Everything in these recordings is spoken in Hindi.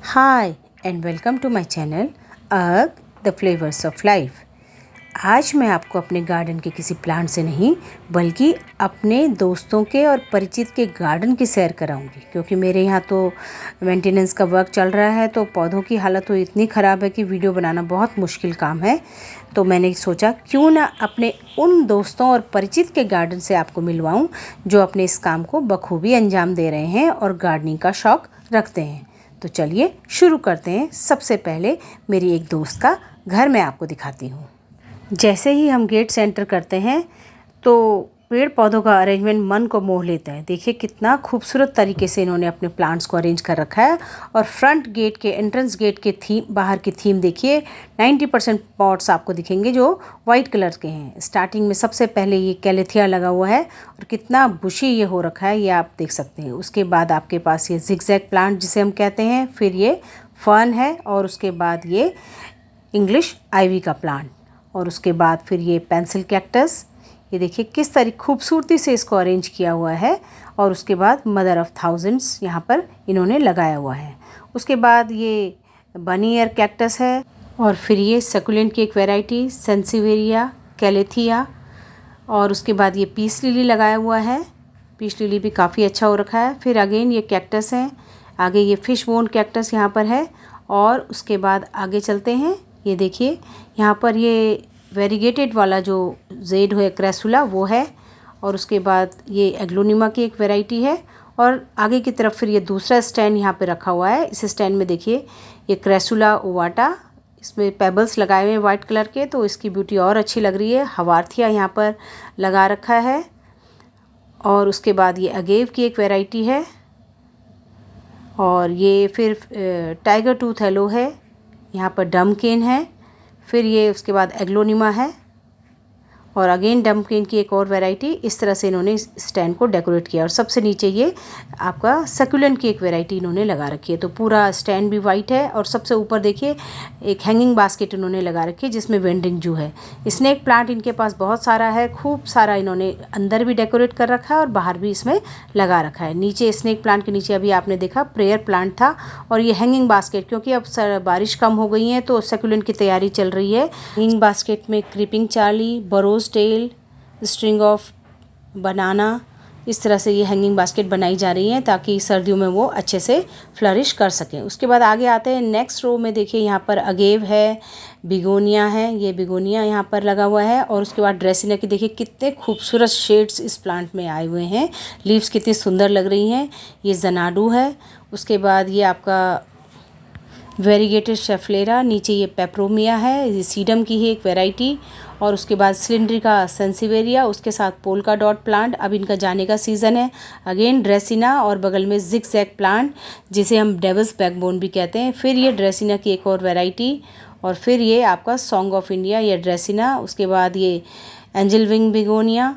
Hi and welcome to my channel अर्ग द फ्लेवर्स ऑफ लाइफ। आज मैं आपको अपने गार्डन के किसी प्लांट से नहीं बल्कि अपने दोस्तों के और परिचित के गार्डन की सैर कराऊंगी, क्योंकि मेरे यहाँ तो मेंटेनेंस का वर्क चल रहा है। तो पौधों की हालत तो इतनी ख़राब है कि वीडियो बनाना बहुत मुश्किल काम है। तो मैंने सोचा क्यों ना अपने उन दोस्तों और परिचित के गार्डन से आपको मिलवाऊँ जो अपने इस काम को बखूबी अंजाम दे रहे हैं और गार्डनिंग का शौक़ रखते हैं। तो चलिए शुरू करते हैं। सबसे पहले मेरी एक दोस्त का घर मैं आपको दिखाती हूँ। जैसे ही हम गेट से एंटर करते हैं तो पेड़ पौधों का अरेंजमेंट मन को मोह लेता है। देखिए कितना खूबसूरत तरीके से इन्होंने अपने प्लांट्स को अरेंज कर रखा है। और फ्रंट गेट के एंट्रेंस गेट के थीम, बाहर की थीम देखिए, 90% पॉट्स आपको दिखेंगे जो वाइट कलर के हैं। स्टार्टिंग में सबसे पहले ये कैलेथिया लगा हुआ है और कितना बुशी ये हो रखा है, ये आप देख सकते हैं। उसके बाद आपके पास ये जिगजैग प्लांट जिसे हम कहते हैं, फिर ये फर्न है और उसके बाद ये इंग्लिश आइवी का प्लांट और उसके बाद फिर ये पेंसिल कैक्टस। ये देखिए किस तरह खूबसूरती से इसको अरेंज किया हुआ है। और उसके बाद मदर ऑफ़ थाउजेंड्स यहाँ पर इन्होंने लगाया हुआ है। उसके बाद ये बनी ईयर कैक्टस है और फिर ये सकुलेंट की एक वैरायटी सेंसिवेरिया कैलेथिया। और उसके बाद ये पीस लिली लगाया हुआ है। पीस लिली भी काफ़ी अच्छा हो रखा है। फिर अगेन ये कैक्टस है, आगे ये फिश बोन कैक्टस यहाँ पर है। और उसके बाद आगे चलते हैं। ये देखिए यहाँ पर ये वेरीगेटेड वाला जो जेड है क्रेसुला वो है। और उसके बाद ये एग्लोनिमा की एक वैरायटी है। और आगे की तरफ फिर ये दूसरा स्टैंड यहाँ पे रखा हुआ है। इस स्टैंड में देखिए ये क्रेसुला ओवाटा, इसमें पेबल्स लगाए हुए हैं वाइट कलर के, तो इसकी ब्यूटी और अच्छी लग रही है। हवार्थिया यहाँ पर लगा रखा है। और उसके बाद ये अगेव की एक वैरायटी है। और ये फिर टाइगर टूथ हेलो है, यहाँ पर डमकेन है। फिर ये उसके बाद एग्लोनिमा है और अगेन डमकेन की एक और वैरायटी। इस तरह से इन्होंने इस स्टैंड को डेकोरेट किया। और सबसे नीचे ये आपका सकुलेंट की एक वैरायटी इन्होंने लगा रखी है। तो पूरा स्टैंड भी वाइट है। और सबसे ऊपर देखिए एक हैंगिंग बास्केट इन्होंने लगा रखी है जिसमें वेंडिंग जू है। स्नेक प्लांट इनके पास बहुत सारा है, खूब सारा इन्होंने अंदर भी डेकोरेट कर रखा है और बाहर भी इसमें लगा रखा है। नीचे स्नेक प्लांट के नीचे अभी आपने देखा प्रेयर प्लांट था। और ये हैंगिंग बास्केट, क्योंकि अब बारिश कम हो गई है तो सकुलेंट की तैयारी चल रही है। हैंगिंग बास्केट में creeping Charlie, burro's tail, string of banana, इस तरह से ये हैंगिंग बास्केट बनाई जा रही है ताकि सर्दियों में वो अच्छे से फ्लरिश कर सकें। उसके बाद आगे आते हैं नेक्स्ट रो में। देखिए यहाँ पर अगेव है, बिगोनिया है, ये बिगोनिया यहाँ पर लगा हुआ है। और उसके बाद ड्रेसिना की देखिए कितने खूबसूरत शेड्स इस प्लांट में आए हुए हैं। लीव्स कितनी सुंदर लग रही हैं। ये जनाडू है। उसके बाद ये आपका वेरीगेटेड शेफलेरा, नीचे ये पेप्रोमिया है, ये सीडम की ही एक वैरायटी। और उसके बाद सिलिंड्रिका सेंसिवेरिया, उसके साथ पोल्का डॉट प्लांट, अब इनका जाने का सीज़न है। अगेन ड्रेसिना और बगल में जिगजैग प्लांट जिसे हम डेविल्स बैकबोन भी कहते हैं। फिर ये ड्रेसिना की एक और वैरायटी। और फिर ये आपका सॉन्ग ऑफ इंडिया, ये ड्रेसिना। उसके बाद ये एंजल विंग बिगोनिया।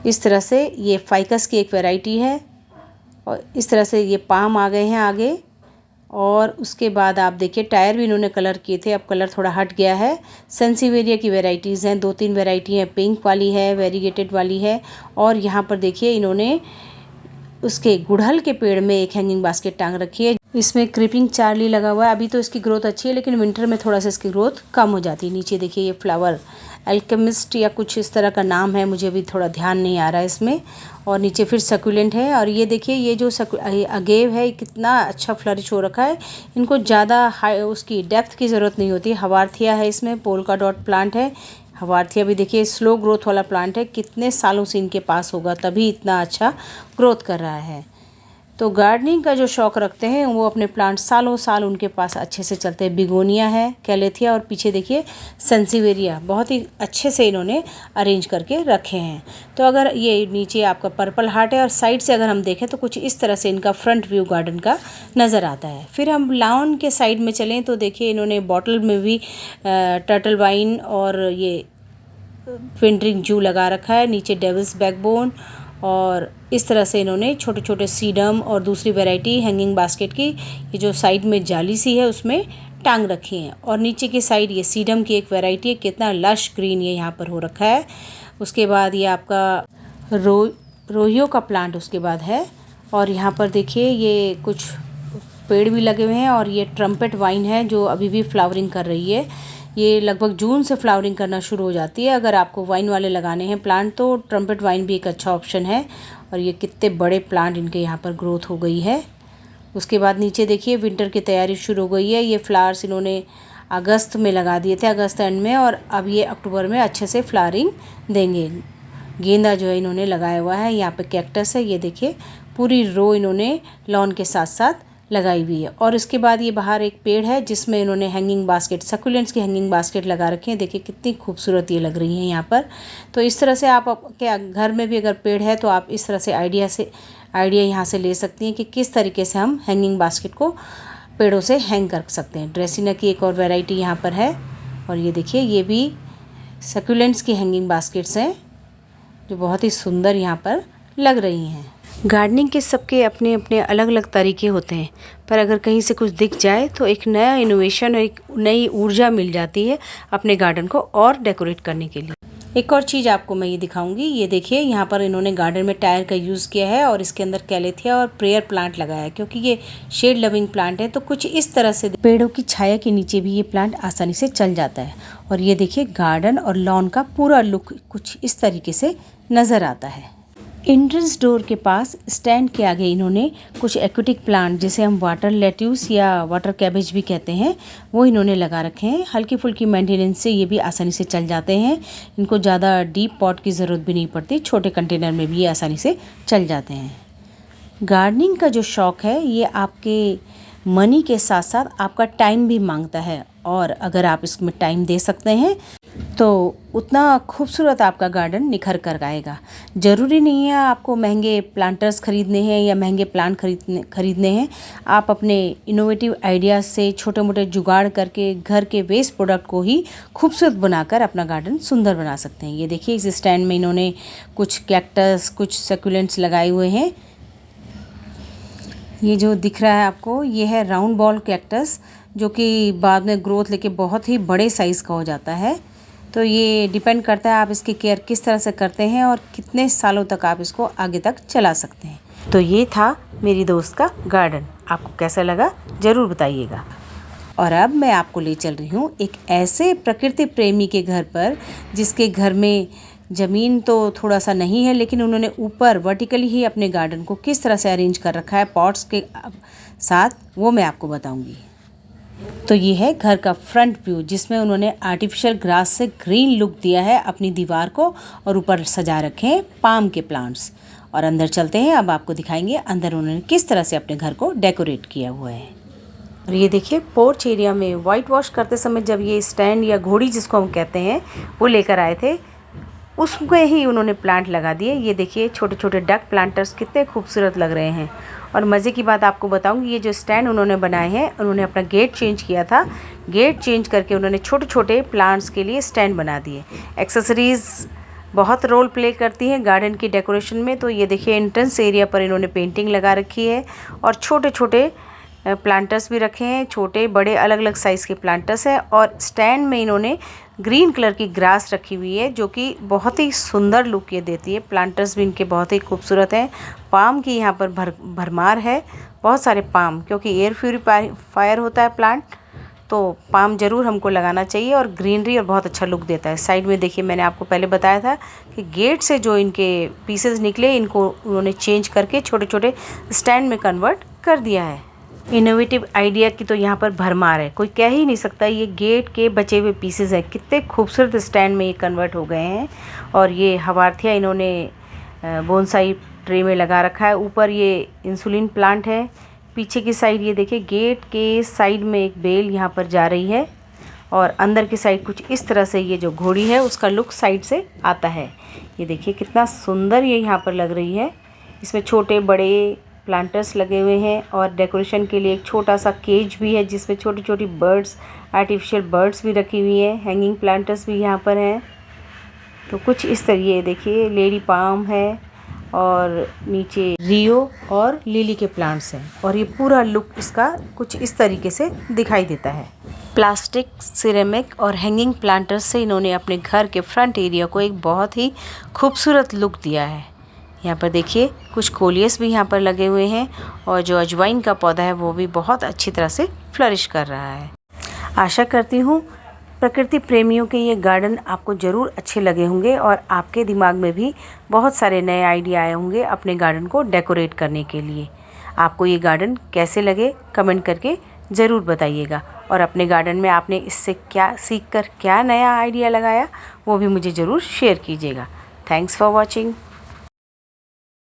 इस तरह से ये फाइकस की एक वैरायटी है। और इस तरह से ये पाम आ गए हैं आगे। और उसके बाद आप देखिए टायर भी इन्होंने कलर किए थे, अब कलर थोड़ा हट गया है। सेंसिवेरिया की वैरायटीज़ हैं, 2-3 वैरायटी हैं। पिंक वाली है, वेरीगेटेड वाली है। और यहाँ पर देखिए इन्होंने उसके गुड़हल के पेड़ में एक हैंगिंग बास्केट टांग रखी है। इसमें क्रीपिंग चार्ली लगा हुआ है। अभी तो इसकी ग्रोथ अच्छी है लेकिन विंटर में थोड़ा सा इसकी ग्रोथ कम हो जाती है। नीचे देखिए ये फ्लावर एल्केमिस्ट या कुछ इस तरह का नाम है, मुझे अभी थोड़ा ध्यान नहीं आ रहा है इसमें। और नीचे फिर सकुलेंट है। और ये देखिए ये जो अगेव है कितना अच्छा फ्लरिश हो रखा है। इनको ज़्यादा हाई उसकी डेप्थ की ज़रूरत नहीं होती। हवार्थिया है, इसमें पोल्का डॉट प्लांट है। हवार्थिया भी देखिए स्लो ग्रोथ वाला प्लांट है, कितने सालों से इनके पास होगा तभी इतना अच्छा ग्रोथ कर रहा है। तो गार्डनिंग का जो शौक़ रखते हैं वो अपने प्लांट सालों साल उनके पास अच्छे से चलते हैं। बिगोनिया है, कैलेथिया और पीछे देखिए सेंसिवेरिया, बहुत ही अच्छे से इन्होंने अरेंज करके रखे हैं। तो अगर ये नीचे आपका पर्पल हार्ट है और साइड से अगर हम देखें तो कुछ इस तरह से इनका फ्रंट व्यू गार्डन का नज़र आता है। फिर हम लॉन के साइड में चलें तो देखिए इन्होंने बॉटल में भी टर्टल वाइन और ये विंटरिंग जू लगा रखा है। नीचे डेविल्स बैकबोन और इस तरह से इन्होंने छोटे छोटे सीडम और दूसरी वैरायटी हैंगिंग बास्केट की ये जो साइड में जाली सी है उसमें टांग रखी हैं। और नीचे की साइड ये सीडम की एक वैरायटी है, कितना लश ग्रीन ये यहाँ पर हो रखा है। उसके बाद ये आपका रोहियो का प्लांट उसके बाद है। और यहाँ पर देखिए ये कुछ पेड़ भी लगे हुए हैं और ये ट्रम्पेट वाइन है जो अभी भी फ्लावरिंग कर रही है। ये लगभग जून से फ्लावरिंग करना शुरू हो जाती है। अगर आपको वाइन वाले लगाने हैं प्लांट तो ट्रम्पेट वाइन भी एक अच्छा ऑप्शन है। और ये कितने बड़े प्लांट इनके यहाँ पर ग्रोथ हो गई है। उसके बाद नीचे देखिए विंटर की तैयारी शुरू हो गई है। ये फ्लावर्स इन्होंने अगस्त में लगा दिए थे, अगस्त एंड में, और अब ये अक्टूबर में अच्छे से फ्लावरिंग देंगे। गेंदा जो है इन्होंने लगाया हुआ है। यहाँ पे कैक्टस है, ये देखिए पूरी रो इन्होंने लॉन के साथ साथ लगाई हुई है। और इसके बाद ये बाहर एक पेड़ है जिसमें इन्होंने हैंगिंग बास्केट, सक्यूलेंट्स की हैंगिंग बास्केट लगा रखे हैं। देखिए कितनी खूबसूरत ये लग रही हैं यहाँ पर। तो इस तरह से आप आपके घर में भी अगर पेड़ है तो आप इस तरह से आइडिया यहाँ से ले सकती हैं कि किस तरीके से हम हैंगिंग बास्केट को पेड़ों से हैंग कर सकते हैं। ड्रेसिना की एक और वैरायटी यहाँ पर है। और ये देखिए ये भी सक्यूलेंट्स की हैंगिंग बास्केट्स हैं जो बहुत ही सुंदर यहाँ पर लग रही हैं। गार्डनिंग के सबके अपने अपने अलग अलग तरीके होते हैं, पर अगर कहीं से कुछ दिख जाए तो एक नया इनोवेशन और एक नई ऊर्जा मिल जाती है अपने गार्डन को और डेकोरेट करने के लिए। एक और चीज़ आपको मैं ये दिखाऊंगी। ये देखिए यहाँ पर इन्होंने गार्डन में टायर का यूज़ किया है और इसके अंदर कैलेथिया और प्रेयर प्लांट लगाया है। क्योंकि ये शेड लविंग प्लांट है तो कुछ इस तरह से पेड़ों की छाया के नीचे भी ये प्लांट आसानी से चल जाता है। और ये देखिए गार्डन और लॉन का पूरा लुक कुछ इस तरीके से नज़र आता है। एंट्रेंस डोर के पास स्टैंड के आगे इन्होंने कुछ एक्वेटिक प्लांट, जिसे हम वाटर लेट्यूस या वाटर कैबेज भी कहते हैं, वो इन्होंने लगा रखे हैं। हल्की फुल्की मेंटेनेंस से ये भी आसानी से चल जाते हैं। इनको ज़्यादा डीप पॉट की ज़रूरत भी नहीं पड़ती, छोटे कंटेनर में भी ये आसानी से चल जाते हैं। गार्डनिंग का जो शौक़ है ये आपके मनी के साथ साथ आपका टाइम भी मांगता है। और अगर आप इसमें टाइम दे सकते हैं तो उतना खूबसूरत आपका गार्डन निखर कर आएगा। ज़रूरी नहीं है आपको महंगे प्लांटर्स ख़रीदने हैं या महंगे प्लांट खरीदने हैं। आप अपने इनोवेटिव आइडियाज़ से छोटे मोटे जुगाड़ करके घर के वेस्ट प्रोडक्ट को ही खूबसूरत बनाकर अपना गार्डन सुंदर बना सकते हैं। ये देखिए इस स्टैंड में इन्होंने कुछ कैक्टस, कुछ सक्यूलेंट्स लगाए हुए हैं। ये जो दिख रहा है आपको ये है राउंड बॉल कैक्टस, जो कि बाद में ग्रोथ लेके बहुत ही बड़े साइज़ का हो जाता है। तो ये डिपेंड करता है आप इसकी केयर किस तरह से करते हैं और कितने सालों तक आप इसको आगे तक चला सकते हैं। तो ये था मेरी दोस्त का गार्डन। आपको कैसा लगा ज़रूर बताइएगा। और अब मैं आपको ले चल रही हूँ एक ऐसे प्रकृति प्रेमी के घर पर जिसके घर में ज़मीन तो थोड़ा सा नहीं है, लेकिन उन्होंने ऊपर वर्टिकली ही अपने गार्डन को किस तरह से अरेंज कर रखा है पॉट्स के साथ, वो मैं आपको बताऊँगी। तो ये है घर का फ्रंट व्यू, जिसमें उन्होंने आर्टिफिशियल ग्रास से ग्रीन लुक दिया है अपनी दीवार को और ऊपर सजा रखे हैं पाम के प्लांट्स। और अंदर चलते हैं, अब आपको दिखाएंगे अंदर उन्होंने किस तरह से अपने घर को डेकोरेट किया हुआ है। और ये देखिए पोर्च एरिया में वाइट वॉश करते समय जब ये स्टैंड या घोड़ी जिसको हम कहते हैं वो लेकर आए थे, उसमें ही उन्होंने प्लांट लगा दिए। ये देखिए छोटे छोटे डक प्लांटर्स कितने खूबसूरत लग रहे हैं। और मज़े की बात आपको बताऊंगी, ये जो स्टैंड उन्होंने बनाए हैं, उन्होंने अपना गेट चेंज किया था। गेट चेंज करके उन्होंने छोटे छोटे प्लांट्स के लिए स्टैंड बना दिए। एक्सेसरीज़ बहुत रोल प्ले करती हैं गार्डन की डेकोरेशन में। तो ये देखिए एंट्रेंस एरिया पर इन्होंने पेंटिंग लगा रखी है और छोटे छोटे प्लांटर्स भी रखे हैं, छोटे बड़े अलग अलग साइज़ के प्लांटर्स हैं। और स्टैंड में इन्होंने ग्रीन कलर की ग्रास रखी हुई है जो कि बहुत ही सुंदर लुक ये देती है। प्लांटर्स भी इनके बहुत ही खूबसूरत हैं। पाम की यहाँ पर भरमार है, बहुत सारे पाम, क्योंकि एयर प्यूरीफायर होता है प्लांट, तो पाम ज़रूर हमको लगाना चाहिए और ग्रीनरी और बहुत अच्छा लुक देता है। साइड में देखिए मैंने आपको पहले बताया था कि गेट से जो इनके पीसेस निकले, इनको उन्होंने चेंज करके छोटे छोटे स्टैंड में कन्वर्ट कर दिया है। इनोवेटिव आइडिया की तो यहाँ पर भरमार है, कोई कह ही नहीं सकता। ये गेट के बचे हुए पीसेस हैं, कितने खूबसूरत स्टैंड में ये कन्वर्ट हो गए हैं। और ये हवार्थिया इन्होंने बोनसाई ट्रे में लगा रखा है। ऊपर ये इंसुलिन प्लांट है। पीछे की साइड ये देखिए गेट के साइड में एक बेल यहाँ पर जा रही है और अंदर की साइड कुछ इस तरह से ये जो घोड़ी है उसका लुक साइड से आता है। ये देखिए कितना सुंदर ये यहाँ पर लग रही है। इसमें छोटे बड़े प्लांटर्स लगे हुए हैं और डेकोरेशन के लिए एक छोटा सा केज भी है जिसमें छोटी छोटी बर्ड्स, आर्टिफिशियल बर्ड्स भी रखी हुई है। हैंगिंग प्लांटर्स भी यहाँ पर हैं। तो कुछ इस तरह देखिए लेडी पाम है और नीचे रियो और लिली के प्लांट्स हैं और ये पूरा लुक इसका कुछ इस तरीके से दिखाई देता है। प्लास्टिक, सिरेमिक और हैंगिंग प्लांटर्स से इन्होंने अपने घर के फ्रंट एरिया को एक बहुत ही खूबसूरत लुक दिया है। यहाँ पर देखिए कुछ कोलियस भी यहाँ पर लगे हुए हैं और जो अजवाइन का पौधा है वो भी बहुत अच्छी तरह से फ्लरिश कर रहा है। आशा करती हूँ प्रकृति प्रेमियों के ये गार्डन आपको ज़रूर अच्छे लगे होंगे और आपके दिमाग में भी बहुत सारे नए आइडिया आए होंगे अपने गार्डन को डेकोरेट करने के लिए। आपको ये गार्डन कैसे लगे कमेंट करके ज़रूर बताइएगा और अपने गार्डन में आपने इससे क्या सीखकर क्या नया आइडिया लगाया वो भी मुझे ज़रूर शेयर कीजिएगा। Thanks for watching.